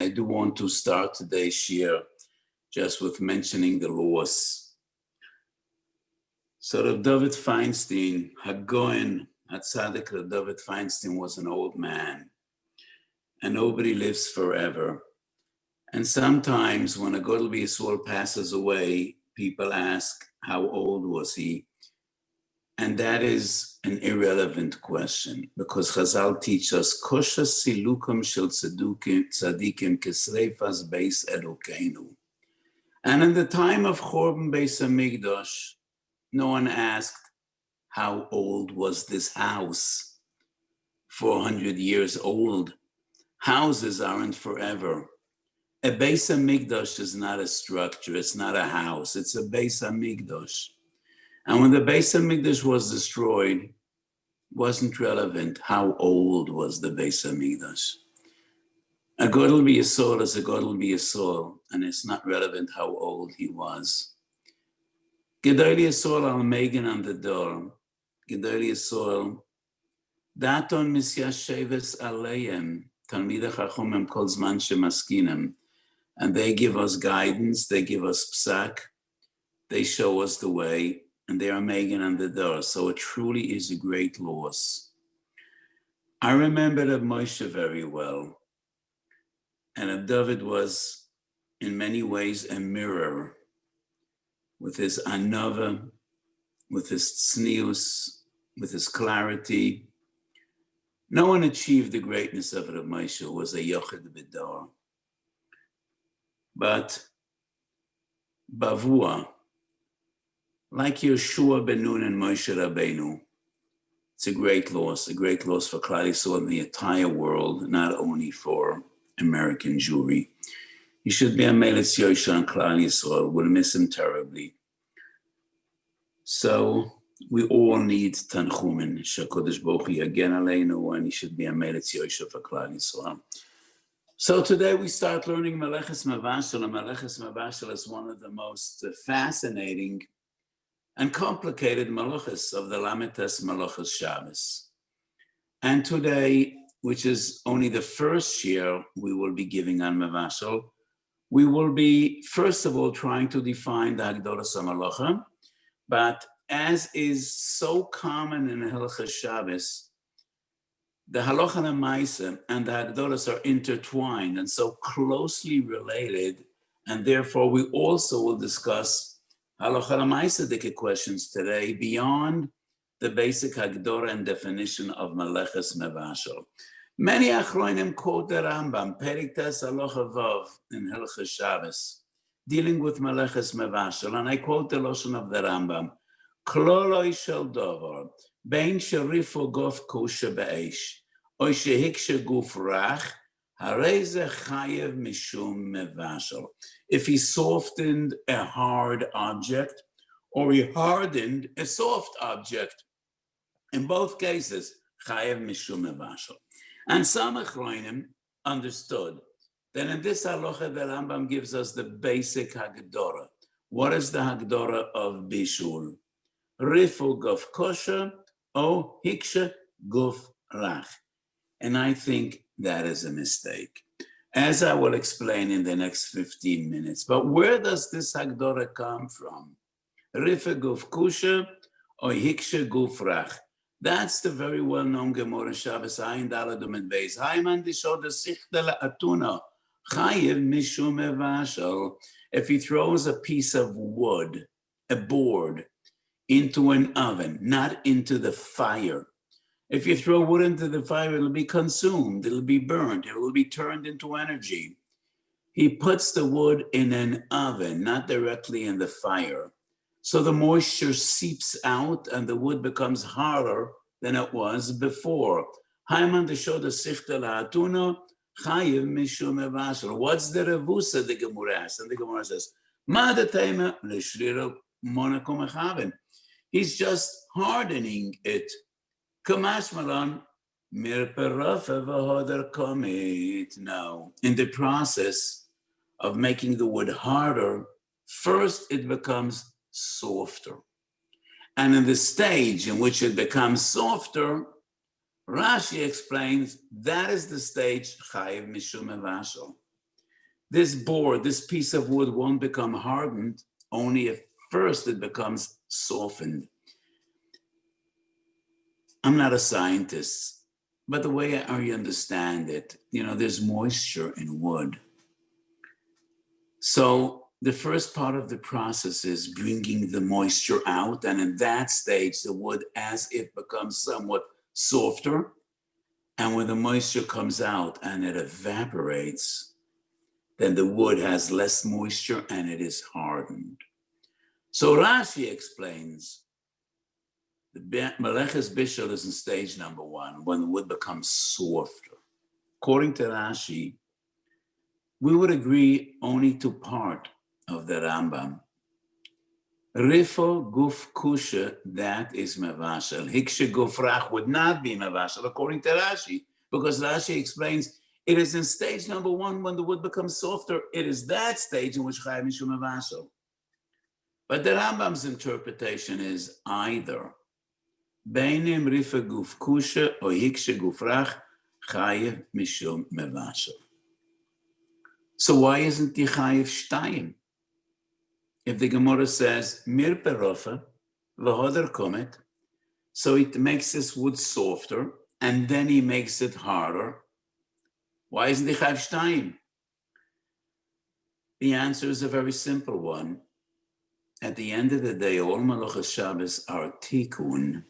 I do want to start today's shir just with mentioning the laws. So Rav David Feinstein, HaGoen, HaTzadik Rav David Feinstein was an old man, and nobody lives forever. And sometimes when a Gadol B'Yisrael passes away, people ask, how old was he? And that is an irrelevant question, because Chazal teach us, Kosha silukum shel tzadikim kesreifas beis Elokeinu. And in the time of Chorban Beis Hamikdash, no one asked, how old was this house? 400 years old. Houses aren't forever. A Beis Hamikdash is not a structure, it's not a house, it's a Beis Hamikdash. And when the Beis Hamikdash was destroyed, it wasn't relevant how old was the Beis Hamikdash. A Gadol B'Yisrael is a Gadol B'Yisrael, and it's not relevant how old he was. Gedol Yisrael al Megan on the door. Gedol Yisrael, Daton misyasheves aleim, Talmidei Chachomim kol zman shemaskinem. And they give us guidance, they give us psak, they show us the way, and they are Megan on the door. So it truly is a great loss. I remember Reb Moshe very well. And Reb David was in many ways a mirror with his anava, with his tznius, with his clarity. No one achieved the greatness of Reb Moshe, who was a yochid b'dor. But Bavua, like Yeshua ben Nun and Moshe Rabbeinu, it's a great loss for Klal Yisrael and the entire world, not only for American Jewry. He should be a Melech Yosha and Klal Yisrael. We'll miss him terribly. So we all need Tanchumen. Shakadosh Baruch Hu Yagen Aleinu, and he should be a Melech Yosha for Klal Yisrael. So today we start learning Meleches Mevashel, and Meleches Mevashel is one of the most fascinating and complicated malachas of the Lametes Malachas Shabbos. And today, which is only the first year we will be giving on Mevashel, we will be, first of all, trying to define the Hagdoras HaMalacha, but as is so common in Hilchos Shabbos, the halacha and ma'aseh and the hagdoras are intertwined and so closely related, and therefore we also will discuss halacha and ma'aseh questions today beyond the basic hagdora and definition of meleches mevashel. Many achronim quote the Rambam, Perik Tes halacha vav in Hilchos Shabbos, dealing with meleches mevashel, and I quote the lashon of the Rambam, Kloloi shel dovar, bein sherifu gof kosher be'esh, oy shehikshe guf rach, harei ze chayev mishum mevashel. If he softened a hard object, or he hardened a soft object, in both cases, chayev mishum mevashel. And some achronim understood that in this halacha, the Rambam gives us the basic hagdora. What is the hagdora of bishul? Rifu guf kosher, o hikshe guf rach. And I think that is a mistake, as I will explain in the next 15 minutes. But where does this hagdora come from? Rifu guf kosher, o hikshe guf rach. That's the very well-known Gemara Shabbos Ayin Daladum and Beis. Haiman disho de sichtele atuna chayev mishum mevashel. If he throws a piece of wood, a board, into an oven, not into the fire. If you throw wood into the fire, it'll be consumed, it'll be burned, it will be turned into energy. He puts the wood in an oven, not directly in the fire. So the moisture seeps out and the wood becomes harder than it was before. Haiman desho de sichta la'atuna chayev mishum mevashel. What's the revusa the Gemara asks? And the Gemara says, Ma detema l'shrira monakum echaven. He's just hardening it. Kamash malan mir perafa v'hoder komit. Now, in the process of making the wood harder, first it becomes softer. And in the stage in which it becomes softer, Rashi explains that is the stage chayev mishum mevashel. this board, this piece of wood won't become hardened, only if first it becomes softened. I'm not a scientist, but the way I understand it, there's moisture in wood. So the first part of the process is bringing the moisture out, and in that stage, the wood as if becomes somewhat softer, and when the moisture comes out and it evaporates, then the wood has less moisture and it is hardened. So Rashi explains, the Meleches Bishul is in stage number 1, when the wood becomes softer. According to Rashi, we would agree only to part of the Rambam. Rifo guf kusha, that is mevashel. Hikshe gufrach would not be mevashel, according to Rashi, because Rashi explains it is in stage number 1 when the wood becomes softer. It is that stage in which chayav mishum mevashel. But the Rambam's interpretation is either beinim rifa guf kusha or hikshe gufrach chayav mishum mevashel. So why isn't the chayav shtayim? If the Gemara says mir perofa v'hoder komet, so it makes this wood softer and then he makes it harder, why isn't the chayav shtayim? The answer is a very simple one. At the end of the day, all Malachas Shabbos are tikkun.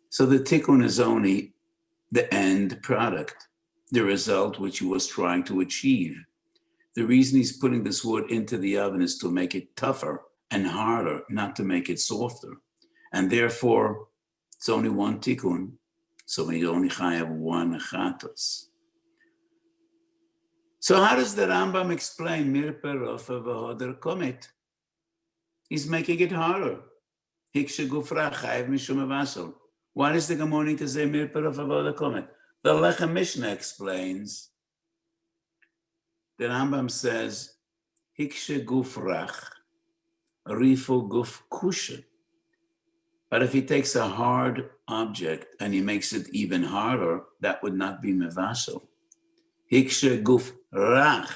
So the tikkun is only the end product, the result which he was trying to achieve. The reason he's putting this wood into the oven is to make it tougher and harder, not to make it softer. And therefore, it's only one tikkun, so we only have one chatos. So how does the Rambam explain mir perofa v'hoder komet? He's making it harder. Hikshe gufra chayav mishum mevashel. Why does the Gemara need to say mir perofa v'hoder komet? The Lechem Mishnah explains. The Rambam says, Hikshe gufrach, rifo guf kusha. But if he takes a hard object and he makes it even harder, that would not be mevashel. Hikshe guf rach.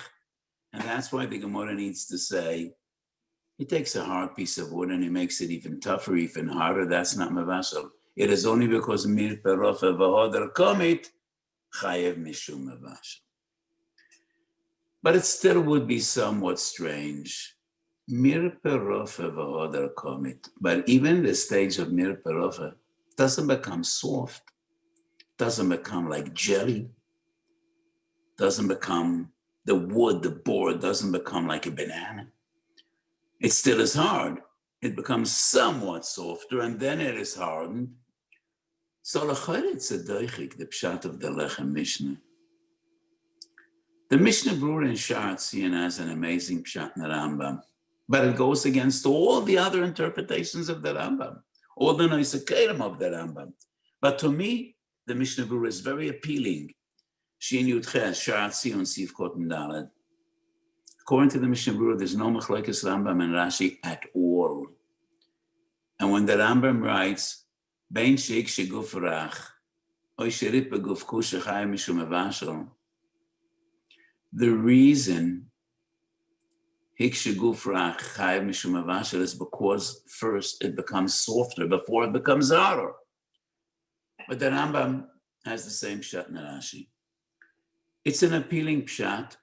And that's why the Gemara needs to say, he takes a hard piece of wood and he makes it even tougher, even harder. That's not mevashel. It is only because mir perofa v'hoder komet chayev mishum mevashel. But it still would be somewhat strange. Mir perofa v'hoder komet. But even the stage of mir perofa doesn't become soft, doesn't become like jelly, doesn't become the wood, the board doesn't become like a banana. It still is hard. It becomes somewhat softer and then it is hardened. So it's a doichik, the pshat of the Lechem Mishnah. The Mishnah Brura in Sha'ar Tzion has an amazing pshat in the Rambam, but it goes against all the other interpretations of the Rambam, all the Noisakerim of the Rambam. But to me, the Mishnah Brura is very appealing. Shin Yud Ches, Sha'ar Tzion, Siv Koten Daled. According to the Mishnah Brura, there's no Machlokes Rambam and Rashi at all. And when the Rambam writes, Bein sheik sheguf rach, oy sherip beguf kusha chayav mishum mevashel, the reason hikshe guf rach chayav mishum mevashel is because first it becomes softer before it becomes harder. But the Rambam has the same pshat in Rashi. It's an appealing pshat,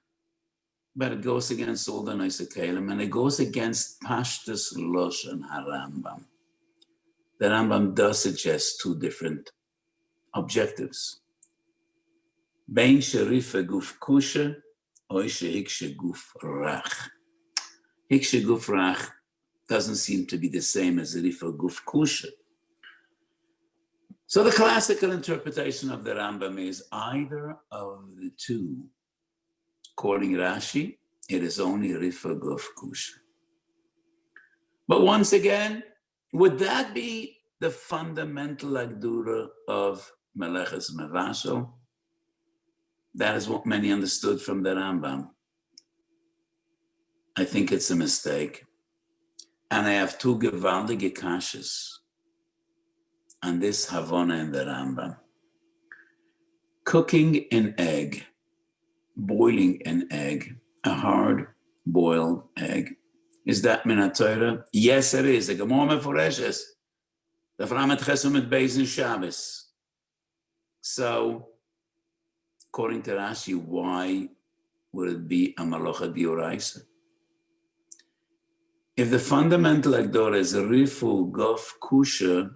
but it goes against all the Noisakelim, and it goes against Pashtus Loshen HaRambam. The Rambam does suggest two different objectives. Bein sherifa guf kusha, or hikshe guf rach. Hikshe guf rach doesn't seem to be the same as rifa guf kusha. So the classical interpretation of the Rambam is either of the two. According to Rashi, it is only rifa guf kusha. But once again, would that be the fundamental agdura of Meleches Mevashel? That is what many understood from the Rambam. I think it's a mistake. And I have two gewaltige kashas on this Havana in the Rambam. Cooking an egg boiling an egg, a hard-boiled egg, is that min ha-Torah? Yes, it is. The Gemara meforeshes. The Avram Chesed mit Beis in Shabbos. So, according to Rashi, why would it be a melacha d'oraisa? If the fundamental agdora is a rifu gof kusha,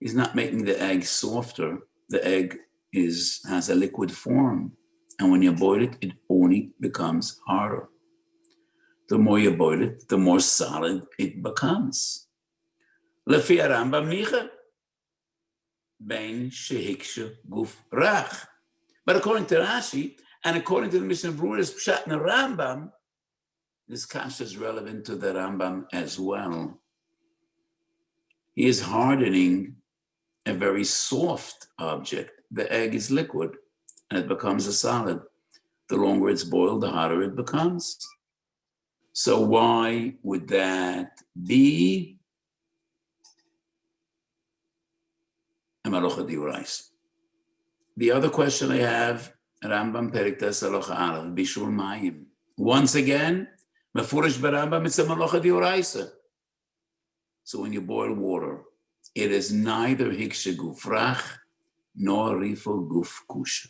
he's not making the egg softer. The egg has a liquid form. And when you boil it, it only becomes harder. The more you boil it, the more solid it becomes. Lefi Rambam nicha, bein shehiksha guf rach. But according to Rashi, and according to the Mishnah Berurah's Pshat in the Rambam, this kasha is relevant to the Rambam as well. He is hardening a very soft object. The egg is liquid, and it becomes a solid. The longer it's boiled, the harder it becomes. So why would that be a melacha d'oraisa? The other question I have, Rambam Perek Tes Halacha Aleph, Bishul Mayim. Once again, Mefurish Barambam, it's a melacha d'oraisa. So when you boil water, it is neither hikshe guf rach nor rifo guf kusha.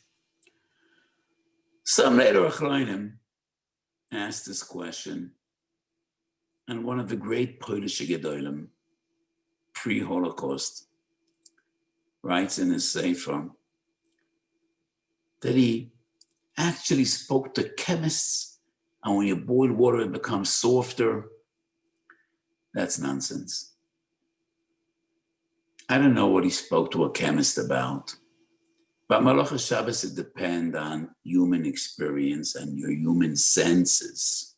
Some later Achronim asked this question, and one of the great Polish Gedolim, pre-Holocaust, writes in his Sefer that he actually spoke to chemists, and when you boil water, it becomes softer. That's nonsense. I don't know what he spoke to a chemist about, but Malach Shabbos, it depends on human experience and your human senses.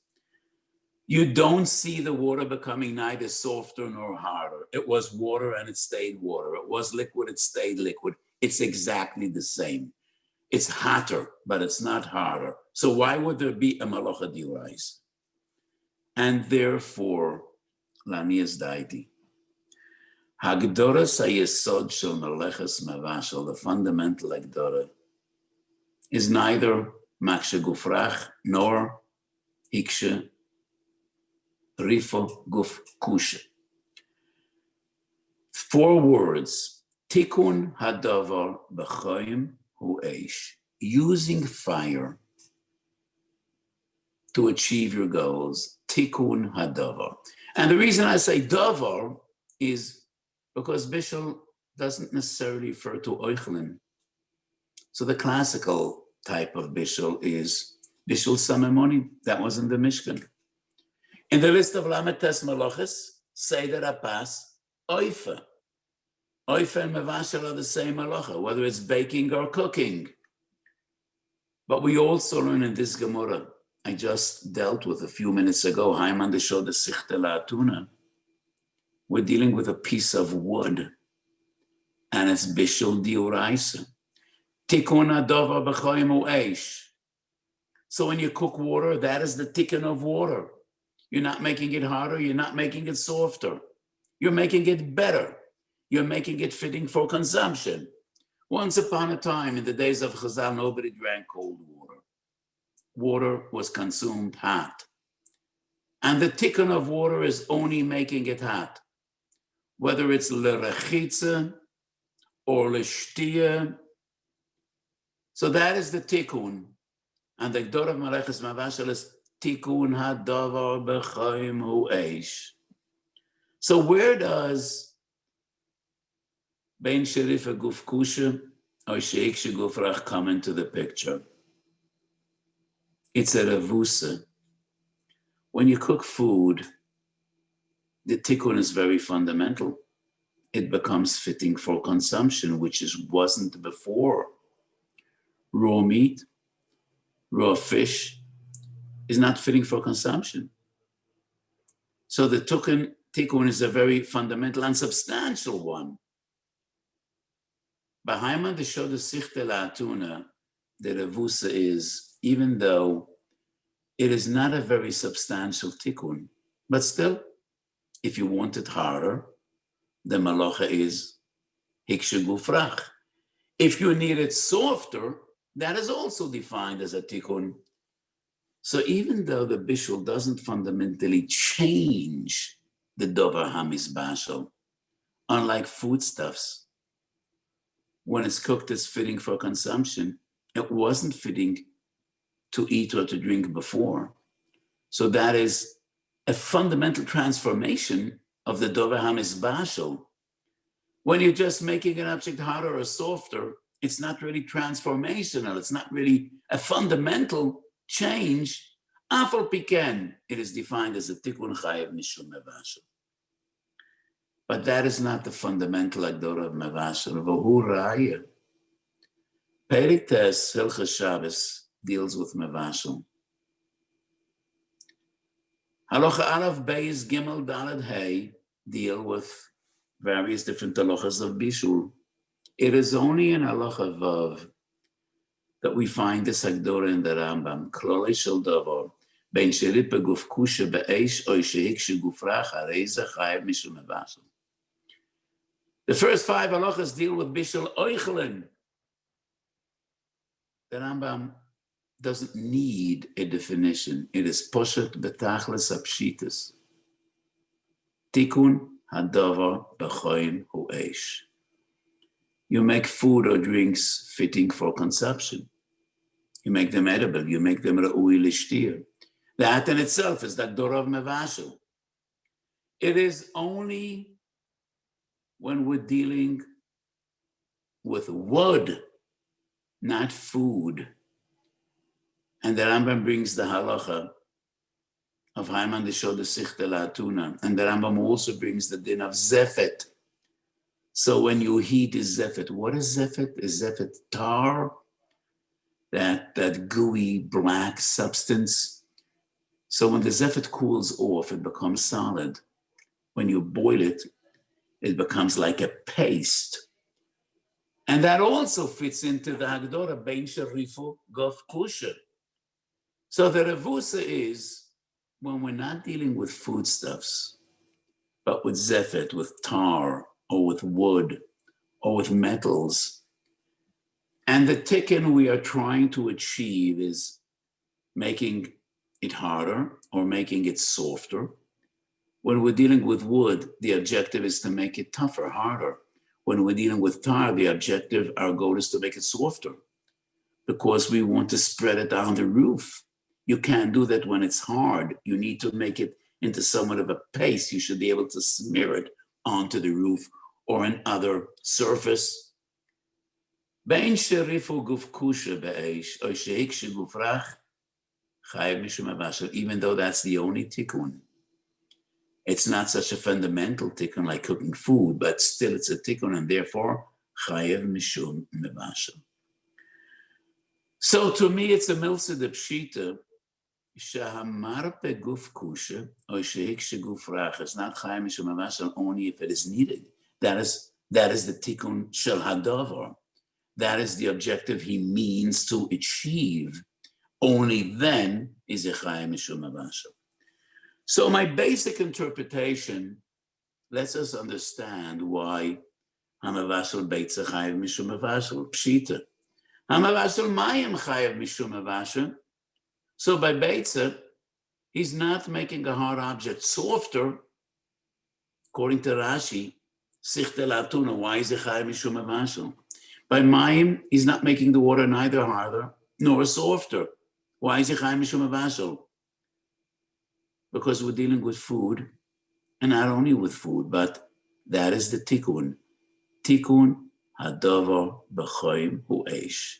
You don't see the water becoming neither softer nor harder. It was water and it stayed water. It was liquid, it stayed liquid. It's exactly the same. It's hotter, but it's not harder. So why would there be a melacha d'oraisa? And therefore, lani es daiti. Hagdora sayesod shel meleches mevashel, the fundamental agdora, is neither makshe guf rach nor hikshe rifo guf kusha. 4 words: tikun hadavar b'chayim hu eish, using fire to achieve your goals. Tikun hadavar. And the reason I say davar is because bishul doesn't necessarily refer to oichlin. So the classical type of bishul is bishul samemoni. That was in the Mishkan. In the list of Lamed Tes Malachos, Seder Apas, oifa. Oifa and mevashel are the same malacha, whether it's baking or cooking. But we also learn in this Gemara, I just dealt with a few minutes ago, Haiman de Shod Sichte La'atuna. We're dealing with a piece of wood, and it's bishul d'oraisa. Tikun hadavar b'chayim hu eish. So when you cook water, that is the tikkun of water. You're not making it harder, you're not making it softer. You're making it better. You're making it fitting for consumption. Once upon a time, in the days of Chazal, nobody drank cold water. Water was consumed hot. And the tikkun of water is only making it hot. Whether it's l'rechitza or l'shtia. So that is the tikkun. And the Gdor of Meleches Mavashel is tikun hadavar b'chayim hu eish. So where does bein sherifa guf kusha or sheiksha guf rach come into the picture? It's a revusa. When you cook food, the tikkun is very fundamental. It becomes fitting for consumption, which wasn't before. Raw meat, raw fish is not fitting for consumption. So the tikkun is a very fundamental and substantial one. B'haiman de Shod Sichte La'atuna, the revusa is, even though it is not a very substantial tikkun, but still, if you want it harder, the malacha is hikshe guf rach. If you need it softer, that is also defined as a tikkun. So even though the bishul doesn't fundamentally change the dover hamizbashal, unlike foodstuffs, when it's cooked, it's fitting for consumption. It wasn't fitting to eat or to drink before. So that is a fundamental transformation of the dover hamizbashal. When you're just making an object harder or softer, it's not really transformational. It's not really a fundamental change. Afal piken, it is defined as a tikkun chayev mishum mevashel. But that is not the fundamental agdora of mevashel. V'hu raya. Perik tes Hilchos Shabbos deals with mevashel. Halacha HaRav Beis Gimel Daled Hey deal with various different halachas of bishul. It is only in halacha vav that we find this agdora in the Rambam. Klolei shel davar ben sheripa guf kusha be'esh oy shehikshe gufrach hareza chayev mishum mevashel. The first 5 halachas deal with bishul oichelen. The Rambam doesn't need a definition. It is poshet betachlis apshitas. Tikkun hadavar b'choim hu eish. You make food or drinks fitting for consumption. You make them edible. You make them re'ui l'shtir. That in itself is the agdora of mevashel. It is only when we're dealing with wood, not food. And the Rambam brings the halacha of Haiman de Shod Sichte Latuna. And the Rambam also brings the din of zefet. So when you heat is zefet, what is zefet? Is zefet tar? That gooey black substance. So when the zefet cools off, it becomes solid. When you boil it, it becomes like a paste. And that also fits into the Hagdorah, Bein Sharifu Gof Kusher. So the revusa is when we're not dealing with foodstuffs, but with zefet, with tar, or with wood, or with metals. And the tikkun we are trying to achieve is making it harder or making it softer. When we're dealing with wood, the objective is to make it tougher, harder. When we're dealing with tar, the objective, our goal is to make it softer because we want to spread it on the roof. You can't do that when it's hard. You need to make it into somewhat of a paste. You should be able to smear it onto the roof or an other surface. Bein sherifu guf kusha be'esh, or shehikshe gufrach, chayev mishum mevashel, even though that's the only tikkun. It's not such a fundamental tikkun like cooking food, but still it's a tikkun, and therefore, chayev mishum mevashel. So to me, it's a milsa de pshita, shehamarpe guf kusha, or shehikshe gufrach. It's not chayev mishum mevashel only if it is needed. That is the tikkun shel hadavar. That is the objective he means to achieve. Only then is a chayev mishum mevashel. So my basic interpretation lets us understand why hamavashel beitza chayev mishum mevashel pshita. Hamavashel mayim chayev mishum mevashel. So by beitza, he's not making a hard object softer. According to Rashi, sichte latuna, why is it chayev mishum mevashel? By mayim, he's not making the water neither harder nor softer. Why is it chayev mishum mevashel? Because we're dealing with food, and not only with food, but that is the tikkun. Tikkun hadavar b'choim hu eish.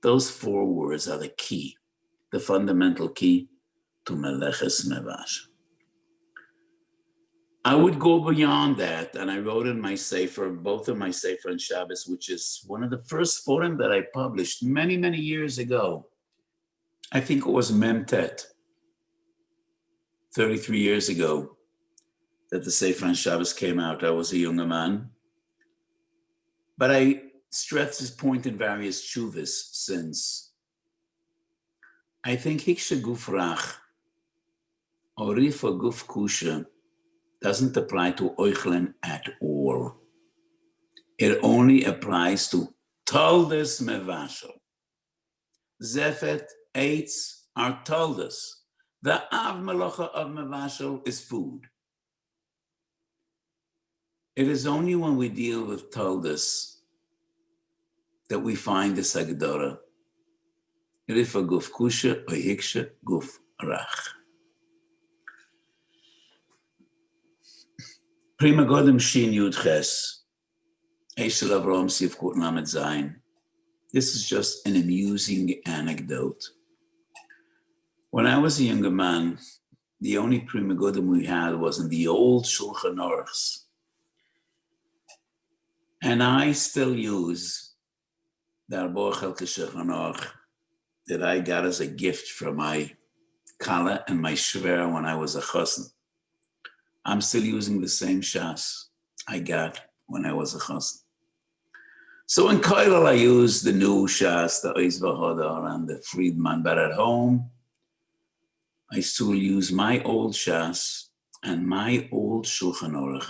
Those 4 words are the key, the fundamental key to meleches mevashel. I would go beyond that, and I wrote in my sefer, both in my sefer and Shabbos, which is one of the first forum that I published many, many years ago. I think it was Memtet, 33 years ago, that the Sefer and Shabbos came out. I was a younger man. But I stressed this point in various tshuvas since. I think hikshe gufrach, or rifa guf kusha, doesn't apply to oichlen at all. It only applies to toldes mevashel. zefet, eitz are told us. The av melacha of mevashel is food. It is only when we deal with toldus that we find this agdara. Rifa guf kusha or hiksha guf rach. Prima Godem Shin Yud Ches, Eishel Avrom Sif Kut Lamed Zayin. This is just an amusing anecdote. When I was a younger man, the only Prima Godem we had was in the old Shulchan Aruchs. And I still use the Arba Chelke Shulchan Aruch that I got as a gift from my Kala and my Shver when I was a Chassan. I'm still using the same shas I got when I was a chassan. So in Koilel, I use the new shas, the Oiz V'Hodar and the Friedman, but at home, I still use my old shas and my old Shulchan Aruch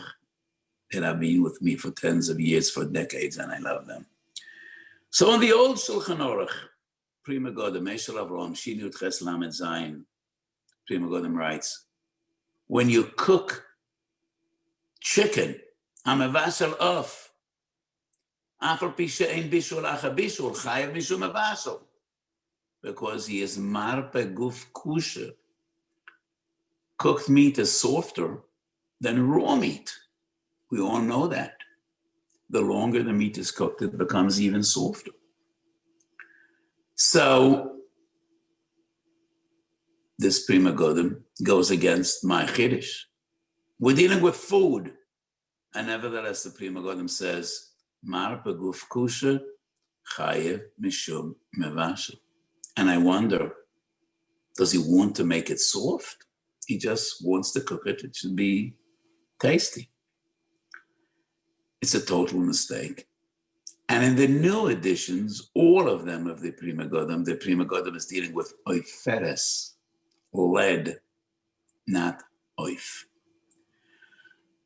that have been with me for tens of years, for decades, and I love them. So in the old Shulchan Aruch, Prima Godem, Meshel Avrom, Shin Yud Ches Lamed Zayin, Prima Godem writes, when you cook chicken, hamevashel of, afal pi she'ein bishul acha bishul, chayav mishum mevashel, because he is marpe guf kusher. Cooked meat is softer than raw meat. We all know that. The longer the meat is cooked, it becomes even softer. So this Prima Godem goes against my chiddush. We're dealing with food. And nevertheless, the Prima Godem says, Mar beguf kusha chayev mishum mevashel. And I wonder, does he want to make it soft? He just wants to cook it. It should be tasty. It's a total mistake. And in the new editions, all of them of the Prima Godem is dealing with oiferes, lead, not oif.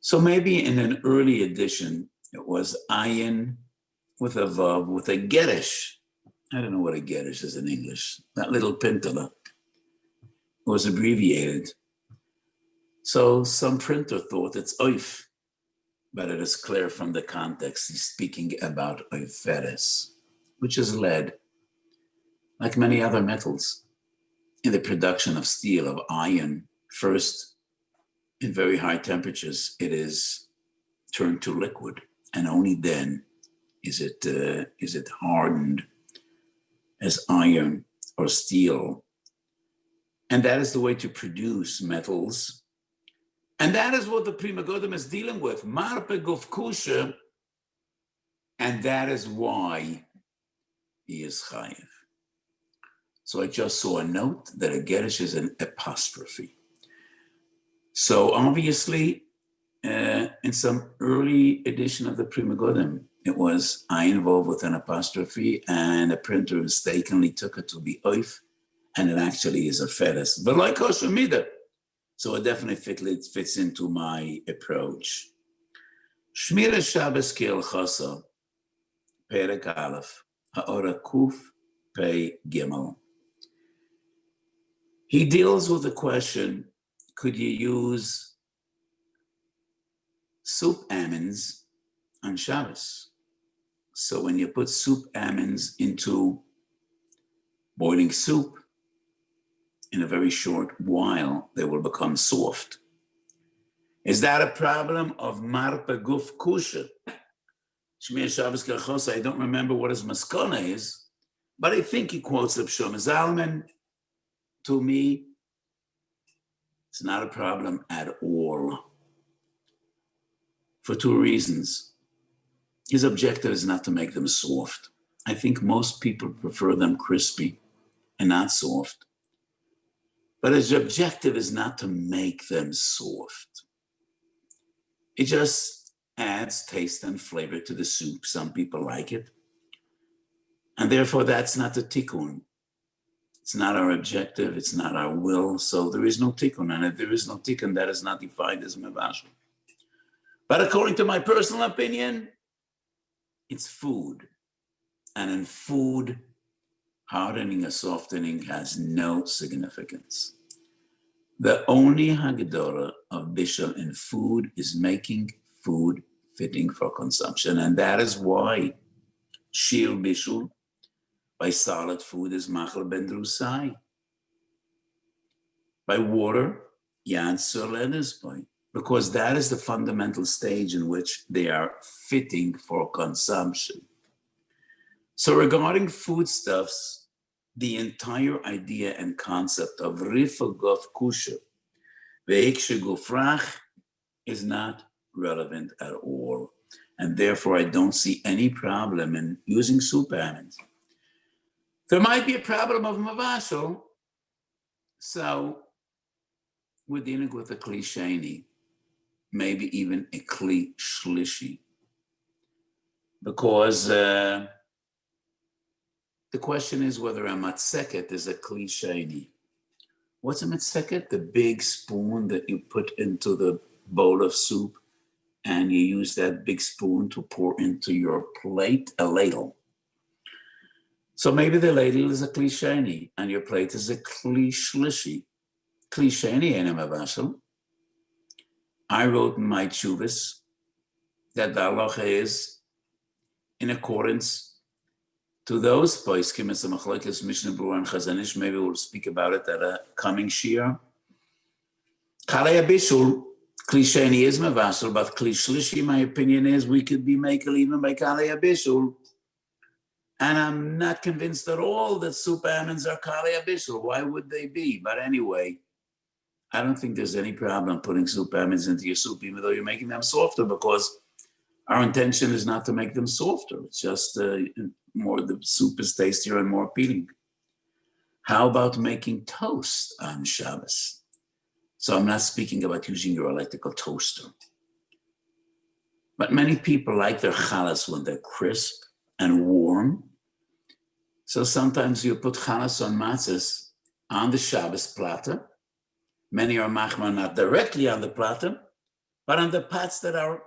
So maybe in an early edition, it was ayin with a vav, with a gerish. I don't know what a gerish is in English. That little pintala was abbreviated. So some printer thought it's oif, but it is clear from the context he's speaking about oiferes, which is lead, like many other metals. In the production of steel, of iron, first, in very high temperatures, it is turned to liquid, and only then is it hardened as iron or steel. And that is the way to produce metals. And that is what the Prima Godem is dealing with, marpe guf kusha, and that is why he is chayiv. So I just saw a note that a gerish is an apostrophe. So obviously, in some early edition of the Prima Godem, it was ayin involved with an apostrophe, and a printer mistakenly took it to be oif, and it actually is a feres. But like kosher mida. So it definitely fits into my approach. Shmira Shabbos Hilchos, Perek Aleph, Ha'ora Kuf Pei Gimel. He deals with the question, could you use soup almonds on Shabbos? So when you put soup almonds into boiling soup, in a very short while, they will become soft. Is that a problem of marpe guf kusha? Shmir Shabbos Hilchos, I don't remember what his maskana is, but I think he quotes the Pshom Zalman. To me, it's not a problem at all. For two reasons. His objective is not to make them soft. I think most people prefer them crispy and not soft. But his objective is not to make them soft. It just adds taste and flavor to the soup. Some people like it. And therefore, that's not the tikkun. It's not our objective. It's not our will. So there is no tikkun. And if there is no tikkun, that is not defined as mevashel. But according to my personal opinion, it's food. And in food, hardening or softening has no significance. The only Hagdara of Bishul in food is making food fitting for consumption. And that is why Shir Bishul by solid food is Machal Ben Drusai. By water, Yad Soled is by. Because that is the fundamental stage in which they are fitting for consumption. So regarding foodstuffs, the entire idea and concept of Rifa Gof Kusha, Veiksha Gofrach, is not relevant at all. And therefore, I don't see any problem in using soup almonds. There might be a problem of mavashal, so we're dealing with a kli sheni, maybe even a kli shlishi, because the question is whether a matzeket is a kli sheni. What's a matzeket? The big spoon that you put into the bowl of soup, and you use that big spoon to pour into your plate, a ladle. So maybe the ladle is a kli sheni, and your plate is a kli shlishi. Kli sheni ain't a mavashal. I wrote in my tshuvas that the halacha is in accordance to those poskim as the machlokes Mishnah Berurah and Chazanish. Maybe we'll speak about it at a coming shir. Kalei Bishul, kli sheni is mavashal, but kli shlishi, my opinion is we could be makel even by Kalei Bishul. And I'm not convinced at all that soup almonds are Kalei Bishul. Why would they be? But anyway, I don't think there's any problem putting soup almonds into your soup, even though you're making them softer, because our intention is not to make them softer. It's just more, the soup is tastier and more appealing. How about making toast on Shabbos? So I'm not speaking about using your electrical toaster. But many people like their chalas when they're crisp and warm. So sometimes you put chalas on matzahs on the Shabbos platter. Many are machma not directly on the platter, but on the pots that are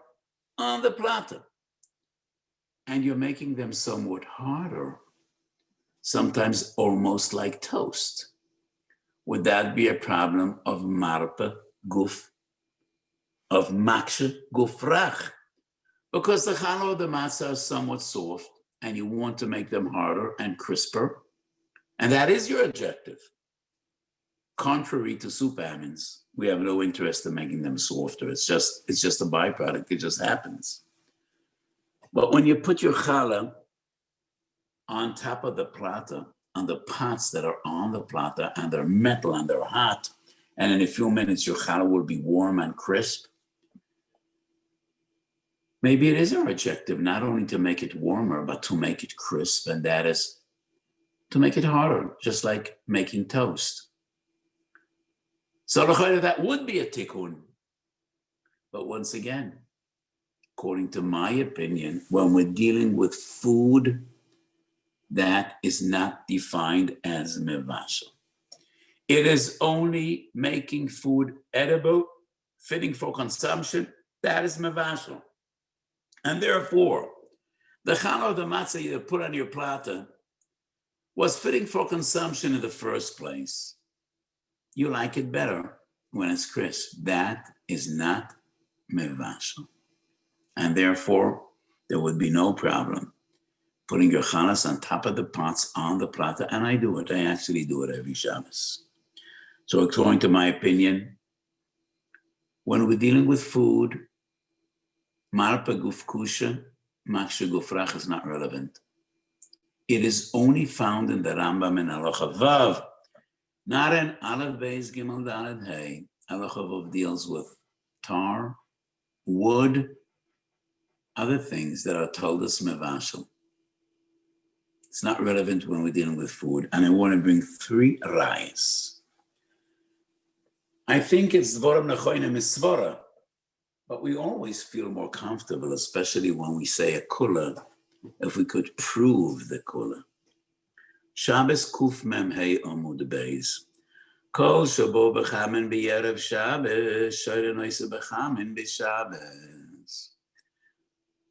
on the platter. And you're making them somewhat harder, sometimes almost like toast. Would that be a problem of marpa guf, of maksha gufrach? Because the challah of the matzah are somewhat soft, and you want to make them harder and crisper, and that is your objective. Contrary to soup almonds, we have no interest in making them softer. It's just a byproduct. It just happens. But when you put your challah on top of the platter, on the pots that are on the platter, and they're metal and they're hot, and in a few minutes your challah will be warm and crisp, maybe it is our objective not only to make it warmer, but to make it crisp, and that is to make it harder, just like making toast. So that would be a tikkun. But once again, according to my opinion, when we're dealing with food that is not defined as mevashel, it is only making food edible, fitting for consumption, that is mevashel. And therefore, the challah of the matzah you put on your platter was fitting for consumption in the first place. You like it better when it's crisp. That is not mevashel. And therefore, there would be no problem putting your chalas on top of the pots on the platter. And I do it. I actually do it every Shabbos. So according to my opinion, when we're dealing with food, marpa guf kusha, maksha gufrach is not relevant. It is only found in the Rambam in Halacha Vav. Not in Aleph Beis Gimel Daled Hey. Halacha Vav deals with tar, wood, other things that are told us mevashel. It's not relevant when we're dealing with food. And I want to bring 3 rayas. I think it's dvorim nechonim misvara, but we always feel more comfortable, especially when we say a kula, if we could prove the kula. Shabbos kuf mem hey omud beis. Kol shabo b'chamen b'yerev Shabbos, shoyre noise b'chamen b'Shabbos.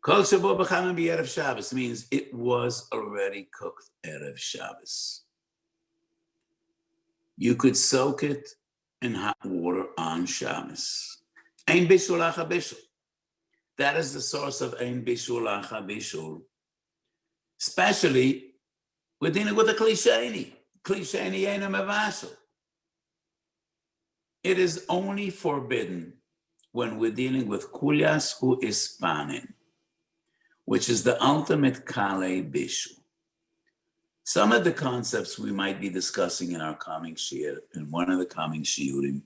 Kol shabo b'chamen b'yerev Shabbos means it was already cooked erev Shabbos. You could soak it in hot water on Shabbos. Ein bishul lacha bishul. That is the source of ein bishul lacha bishul. Especially, we're dealing with a klisheni. Klisheni ain't a mevashel. It is only forbidden when we're dealing with kulyas hu ispanin, which is the ultimate kale bishul. Some of the concepts we might be discussing in our coming shiur, in one of the coming shiurim,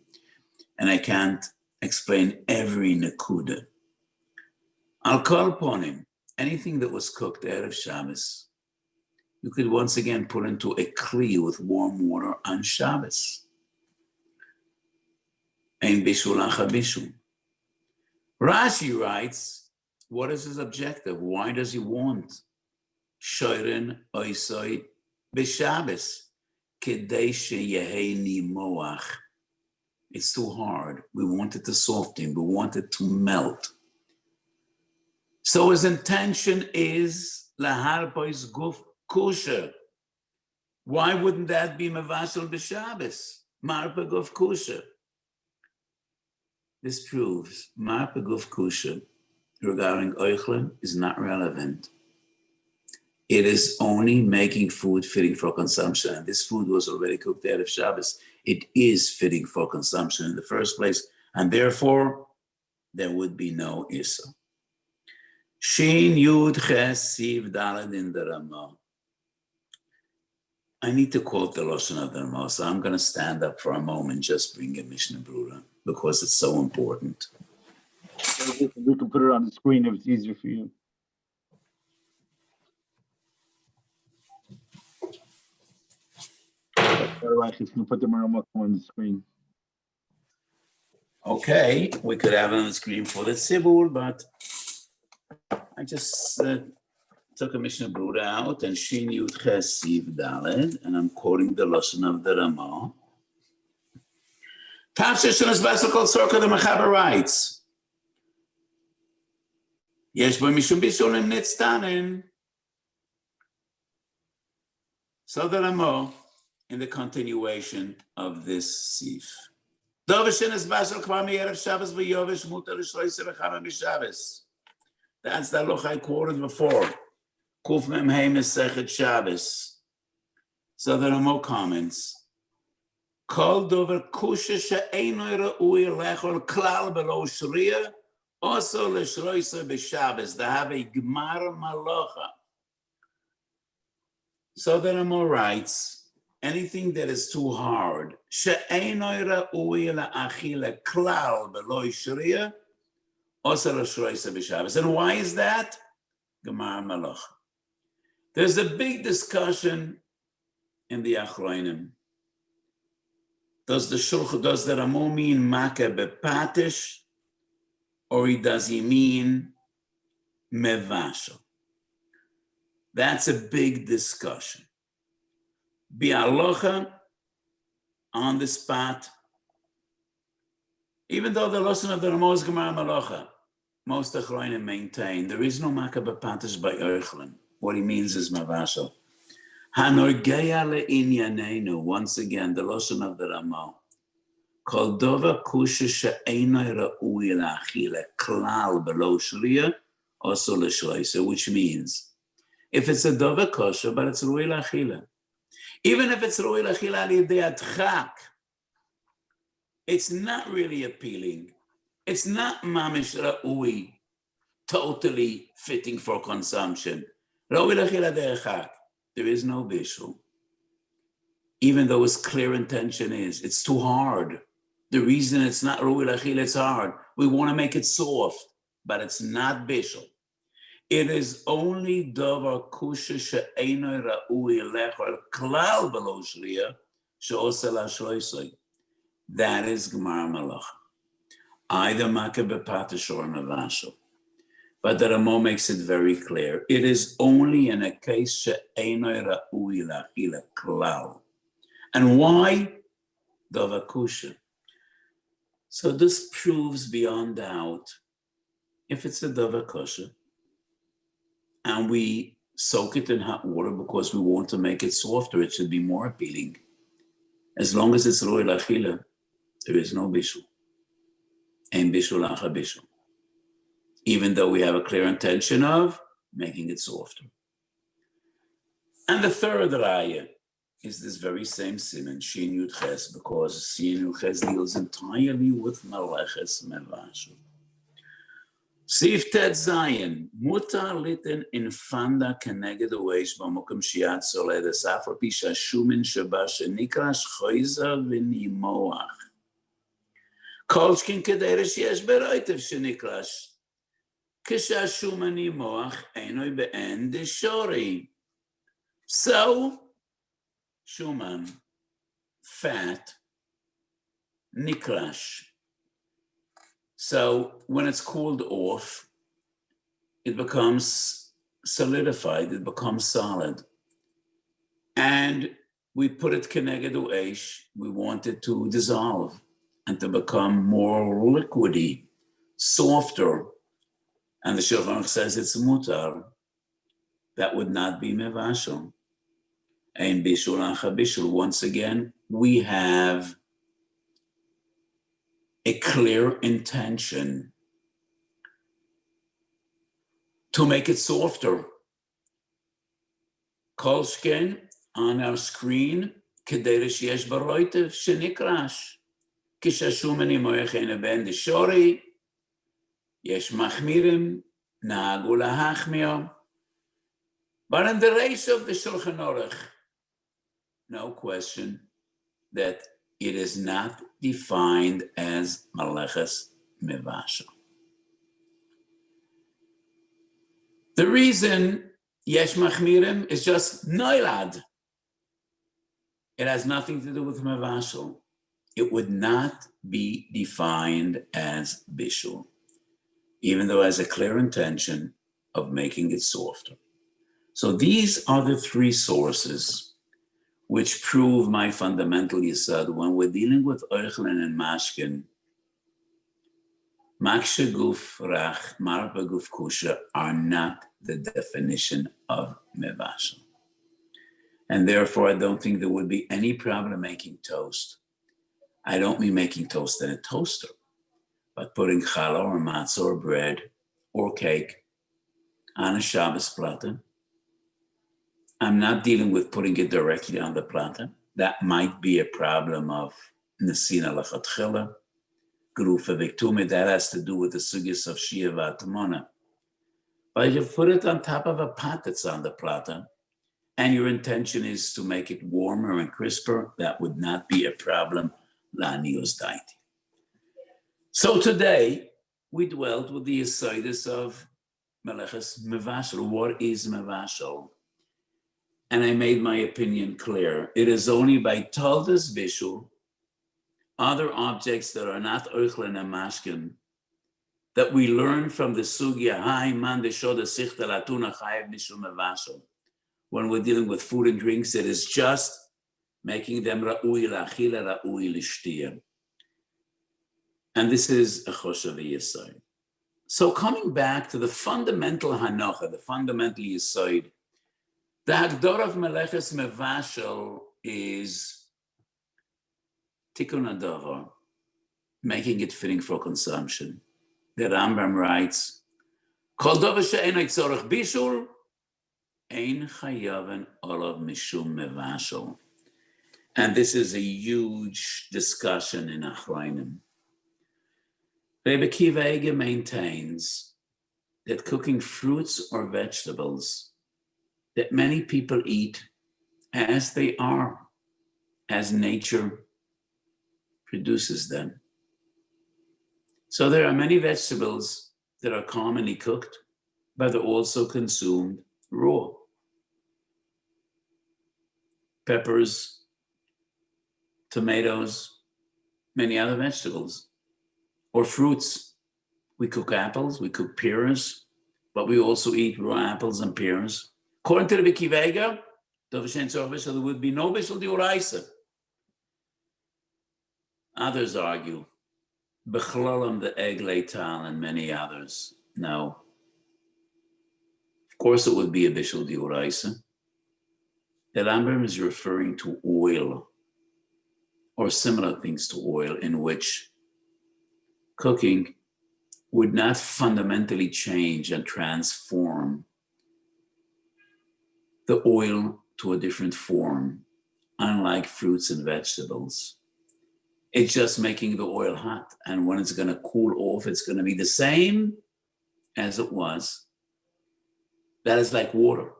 and I can't explain every nekuda. I'll call upon him. Anything that was cooked Erev Shabbos, you could once again put into a kli with warm water on Shabbos. Ein bishul lacha bishul. Rashi writes, what is his objective? Why does he want shoyren oisoi b'Shabbos? Kedei sheyehei moach. It's too hard. We want it to soften. We want it to melt. So his intention is laharpois guf kusher. Why wouldn't that be mevashel b'Shabbos? Marpa guf kusher. This proves marpa guf kusher regarding oichlin is not relevant. It is only making food fitting for consumption. And this food was already cooked out of Shabbos. It is fitting for consumption in the first place. And therefore, there would be no issa. Shin Yud Ches Siv Daled in the Ramah. I need to quote the Lashon of the Ramah, so I'm going to stand up for a moment, just bring a Mishnah Brura, because it's so important. We can put it on the screen if it's easier for you. Otherwise, it's going to put the Ramah on the screen. Okay, we could have it on the screen for the Tzibur, but I just took a Mishnah Brura out and Shin Yud Ches Siv Daled, and I'm quoting the Lashon of the Ramah. Tafshishon is vessel called Sorka, the Mechaber writes, Yesh bo mishum bishulim nitztanen. So the Ramah, in the continuation of this Sif. Dovashin is vessel kvar mi'erev Shabbos v'yovish mutar l'shloise v'chama b'Shabbos. That's the loch I quoted before. Kuf mem hey mesechet Shabbos. So the Ramah comments, Kol dover kusha she'einoi ra'ui lechol klal below shriya, also l'shloise b'Shabbos. They have a gmar malocha. So the Ramah writes, anything that is too hard, she'einoi ra'ui la'achile klal below shriya, and why is that? Gemar Malach. There's a big discussion in the Achroinim. Does the Ramah mean Makeh bepatish, or does he mean mevashel? That's a big discussion. Bi'alocha, on the spot, even though the lesson of the Ramah is Gemar Malacha, most Achroinim maintain there is no Makeh bepatish by Oichlin. What he means is mavashel. Hanorgeya le'inyaneinu, once again, the lesson of the Ramah. Kol dova kusha she'einoi ra'ui la'achile klal below shliya, also l'shloise, which means, if it's a dova kosher, but it's ra'ui la'achile. Even if it's ra'ui la'achile al yedei adchak, it's not really appealing. It's not mamish ra'ui, totally fitting for consumption. Ra'ui la'achila de'echak. There is no bishul. Even though its clear intention is, it's too hard. The reason it's not ra'ui la'achila, it's hard. We want to make it soft, but it's not bishul. It is only davar kusha she'einoi ra'ui lechol klal below shliya she'oseh la'shloisoi. That is Gemar Malach. Either Makeh bepatish or mevashel. But the Ramah makes it very clear. It is only in a case she'einoi ra'ui la'achila klal. And why? Davar kusha. So this proves beyond doubt, if it's a davar kosher, and we soak it in hot water because we want to make it softer, it should be more appealing. As long as it's roy lachila, there is no bishul. Ein bishul lacha bishul. Even though we have a clear intention of making it softer. And the third raya is this very same siman, Shin Yud Ches, because Shin Yud Ches deals entirely with Meleches Mevashel. Sif Tet Zayin, Mutar Liten Infanda Keneged Oesh B'mokum Shiat Soledes, Afar Pisha Shumin Sheba Shenikra Shchoiza V'nimoach. Kolshkin Kederes Yesh Beroitev Shenikra Kisha Shumin Nimoach Einoi Be'en Deshori. So, Shuman, fat, niklash. So when it's cooled off, it becomes solidified, it becomes solid. And we put it keneged u'esh, we want it to dissolve and to become more liquidy, softer. And the Shulchan Aruch says it's mutar. That would not be mevashel. Ein bishul lacha bishul. Once again, we have a clear intention to make it softer. Kolshken on our screen, kederes yesh baroitev shenikrash. Kishashumani moyechene ben deshori. Yesh machmirim naagu lahachmio. But in the race of the Shulchan Aruch, no question that it is not defined as Meleches Mevashel. The reason Yesh Machmirim is just Noilad. It has nothing to do with Mevashel. It would not be defined as Bishul, even though it has a clear intention of making it softer. So these are the three sources which prove my fundamental yesod. When we're dealing with Oichlin and Mashkin, Makshe Guf Rach, Marpa Guf Kusha are not the definition of Mevashel. And therefore, I don't think there would be any problem making toast. I don't mean making toast in a toaster, but putting challah or matzah or bread or cake on a Shabbos platter. I'm not dealing with putting it directly on the platter. That might be a problem of nesina lachatchila, gerufa viktume. That has to do with the sugyas of shia v'atmona. But if you put it on top of a pot that's on the platter, and your intention is to make it warmer and crisper, that would not be a problem. La'anios daiti. So today, we dwelt with the yesodis of Meleches Mevashel. What is Mevashel? And I made my opinion clear. It is only by Toldas Bishul, other objects that are not Oichlin and Mashkin, that we learn from the Sugya, Ha'iman Deshoda Sichta Latuna Chayev Bishul Mevashel. When we're dealing with food and drinks, it is just making them Ra'ui La'achila, Ra'ui L'shtiya. And this is a Choshev Yesod. So coming back to the fundamental Hanocha, the fundamental Yesod, the Agdor of Meleches Mevashel is Tikkun Adavar, making it fitting for consumption. The Rambam writes, Kol Dover she'eino tzorech bishul, ein chayaven olav mishum mevashel. And this is a huge discussion in Achrayim. Rebbe Kiva Eger maintains that cooking fruits or vegetables that many people eat as they are, as nature produces them. So there are many vegetables that are commonly cooked, but they're also consumed raw. Peppers, tomatoes, many other vegetables, or fruits. We cook apples, we cook pears, but we also eat raw apples and pears. According to the Kiva Eger, there would be no bishul diuraisa. Others argue, Bechlolam the egg leital and many others. No. Of course it would be a bishul diuraisa. The Rambam is referring to oil. or similar things to oil, in which cooking would not fundamentally change and transform the oil to a different form, unlike fruits and vegetables. It's just making the oil hot, and when it's going to cool off, it's going to be the same as it was. That is like water.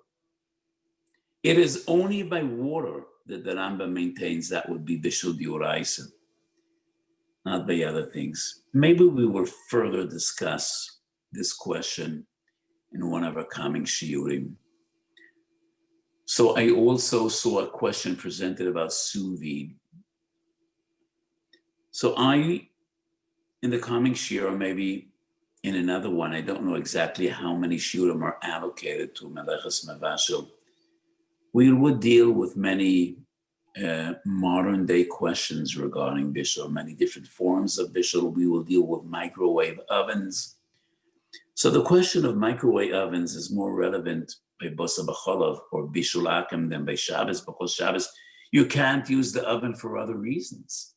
It is only by water that the Rambam maintains that would be Bishul D'Oraisa, not by other things. Maybe we will further discuss this question in one of our coming shiurim. So I also saw a question presented about sous vide. So in the coming shiur, or maybe in another one, I don't know exactly how many shiurim are allocated to Meleches Mevashel. We would deal with many modern day questions regarding bishul, many different forms of bishul. We will deal with microwave ovens. So the question of microwave ovens is more relevant by Bosa B'Cholav or Bishul Akim than by Shabbos, because Shabbos, you can't use the oven for other reasons.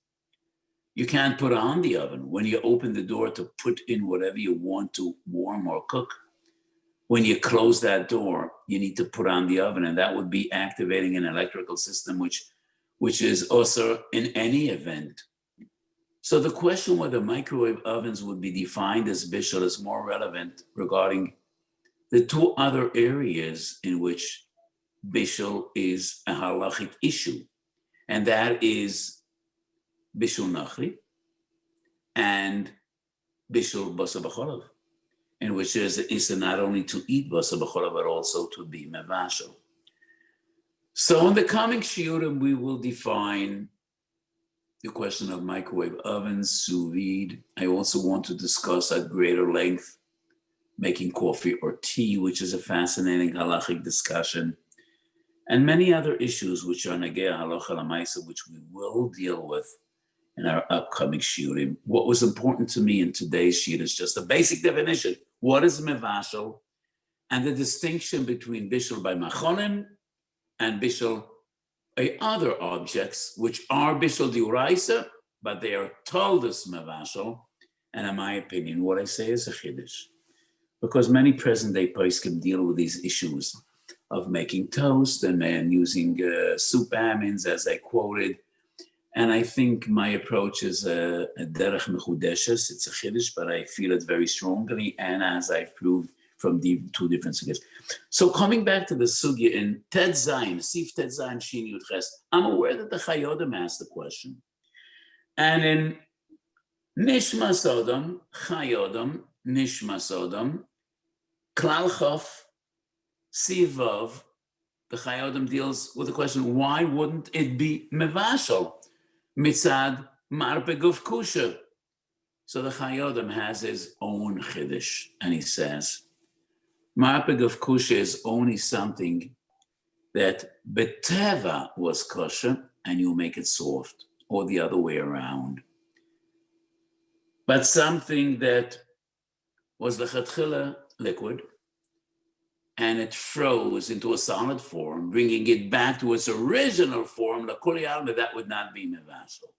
You can't put on the oven when you open the door to put in whatever you want to warm or cook. When you close that door, you need to put on the oven, and that would be activating an electrical system, which is also in any event. So the question whether microwave ovens would be defined as bishul is more relevant regarding the two other areas in which bishul is a halachic issue, and that is bishul nachri and bishul basa b'cholav, in which is not only to eat basa b'cholav, but also to be mevashel. So in the coming shiurim, we will define the question of microwave ovens, sous vide. I also want to discuss at greater length making coffee or tea, which is a fascinating halachic discussion, and many other issues which are negei halacha l'maisa, which we will deal with in our upcoming shiurim. What was important to me in today's shiur is just a basic definition. What is mevashel, and the distinction between bishul by machonim and bishul by other objects, which are bishul d'oraisa, but they are told as mevashel. And in my opinion, what I say is a chiddush, because many present-day poskim deal with these issues of making toast and using soup amins, as I quoted. And I think my approach is a derech mechudeshes. It's a chiddush, but I feel it very strongly, and as I've proved from the two different sugyas. So coming back to the sugya in Ted Zayin, Sif Ted Zayin Shin Yud Ches, I'm aware that the Chayodim asked the question. And in Nishmas Odom, Chayodim, Nishmas Odom, Klal Chof, Sivav, the Chayodim deals with the question, why wouldn't it be mevashel? Mitzad marpeguf kusha. So the Chayodim has his own chiddush, and he says, marpeguf kusha is only something that beteva was kosher, and you make it soft, or the other way around. But something that was lechatchila liquid, and it froze into a solid form, bringing it back to its original form, that would not be mevashel.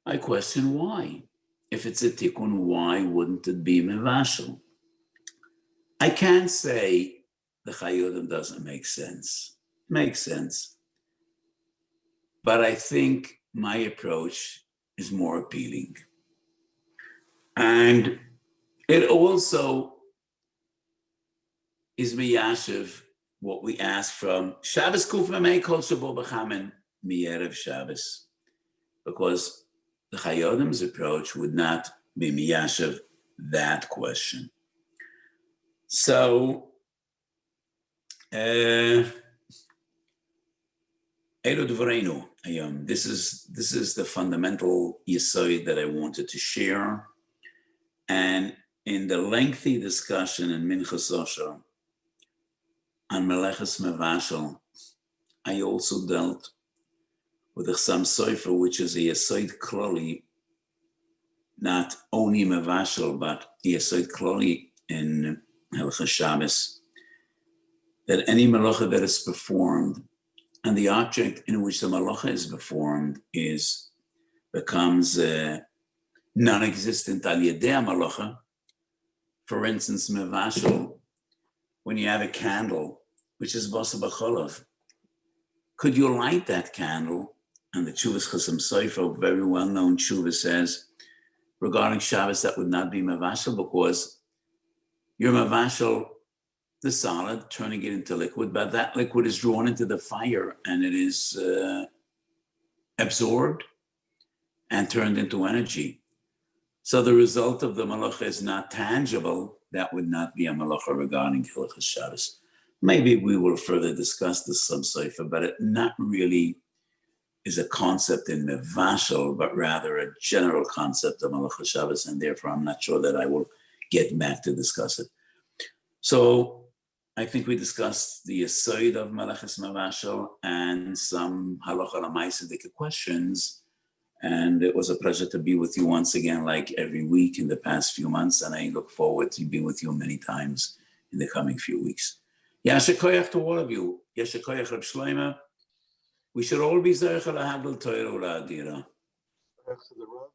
I question why. If it's a tikkun, why wouldn't it be mevashel? I can't say the Chayodim doesn't make sense. It makes sense. But I think my approach is more appealing. And it also is miyashiv what we ask from Shabbos Kuf Memei Kol Shabo B'Chamen Mi'erev Shabbos, because the Chayodim's approach would not be miyashiv that question. So, Elo Dvorenu Ayom. This is the fundamental yesod that I wanted to share, and in the lengthy discussion in Minchas Osher on Meleches Mevashel, I also dealt with the Chasam Sofer, which is a yesod klali, not only Mevashel, but a yesod klali in Hilchos Shabbos, that any melacha that is performed and the object in which the malacha is performed becomes non-existent al yedei malacha. For instance, mevashel, when you have a candle, which is basa b'cholav, could you light that candle? And the Tshuvas Chasam Sofer, very well-known Tshuva, says, regarding Shabbos, that would not be mevashel because you're mevashel the solid, turning it into liquid, but that liquid is drawn into the fire and it is absorbed and turned into energy. So the result of the malacha is not tangible. That would not be a malacha regarding Hilchos Shabbos. Maybe we will further discuss this some Sofer, but it not really is a concept in Mevashel, but rather a general concept of Malachas Shabbos, and therefore I'm not sure that I will get back to discuss it. So I think we discussed the Yesod of Malachas Mevashel and some halacha l'maaseh questions, and it was a pleasure to be with you once again, like every week in the past few months, and I look forward to being with you many times in the coming few weeks. Yasher koyach to all of you. Yasher koyach Reb Shlomo. We should all be zeicher lahagel Torah u'la'adira. Thanks to the Rav.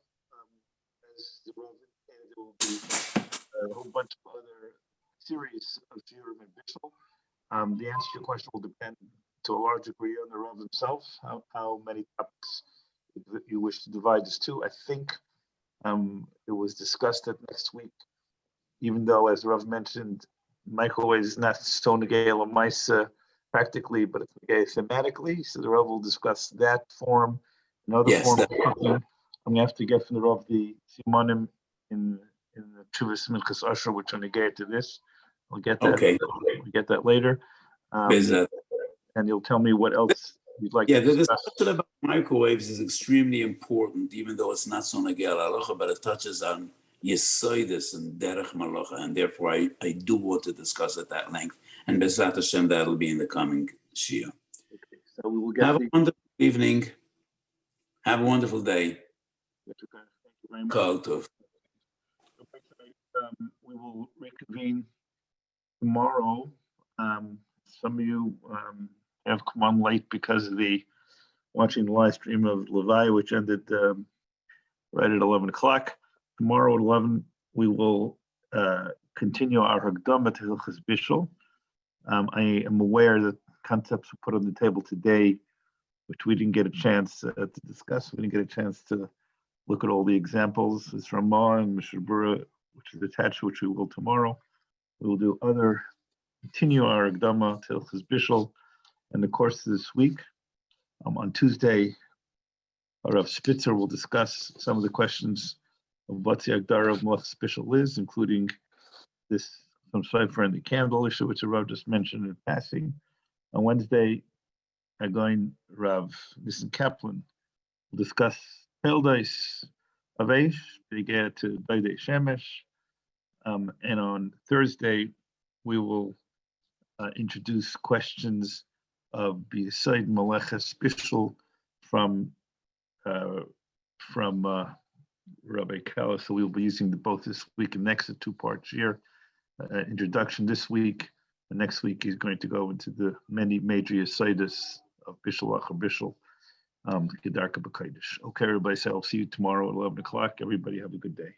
As the Rav indicated, there will be a whole bunch of other series of Shiurim and Bishul. The answer to your question will depend to a large degree on the Rav himself, how many topics you wish to divide this to. I think it was discussed that next week, even though, as Rav mentioned, microwave is not so negayel Weiss practically, but it's negayel thematically. So the Rav will discuss that form. Another form of cooking. I'm going to have to get from the Rav the simanim in the Tshuvas Minchas Asher, which are negayel to this. We'll get that. Okay. We'll get that later. And you'll tell me what else you'd like to discuss. The discussion about microwaves is extremely important, even though it's not so negayel halacha, but it touches on Yesodis and Derech Malacha, and therefore I do want to discuss it at length. And Bezrat Hashem, that'll be in the coming Shia. Okay, so we will get Have a wonderful evening. Have a wonderful day. Thank you very much. Kol tov. We will reconvene tomorrow. Some of you have come on late because of watching the live stream of Levi, which ended right at 11 o'clock. Tomorrow at 11, we will continue our Hagdama to Hilchos Bishul. I am aware that concepts were put on the table today, which we didn't get a chance to discuss. We didn't get a chance to look at all the examples. It's Ramah and Mishabura, which is attached, which we will tomorrow. We will continue our Hagdama to Hilchos Bishul in the course of this week. On Tuesday, HaRav Spitzer will discuss some of the questions of what's the Agdara of Mlach Bishul is, including this some cipher and the candle issue, which the Rav just mentioned in passing. On Wednesday, Rav Nissen Kaplan will discuss Peldais Avesh, Begeh to Daidei Shemesh. And on Thursday, we will introduce questions of B'Yesod Meleches Bishul from Rabbi Kala. So we will be using both this week and next, 2 parts here. Introduction this week. The next week he's going to go into the many major Yesodis of Bishul Achar Bishul, Gedarka B'Kodesh. Okay, everybody, so I'll see you tomorrow at 11 o'clock. Everybody have a good day.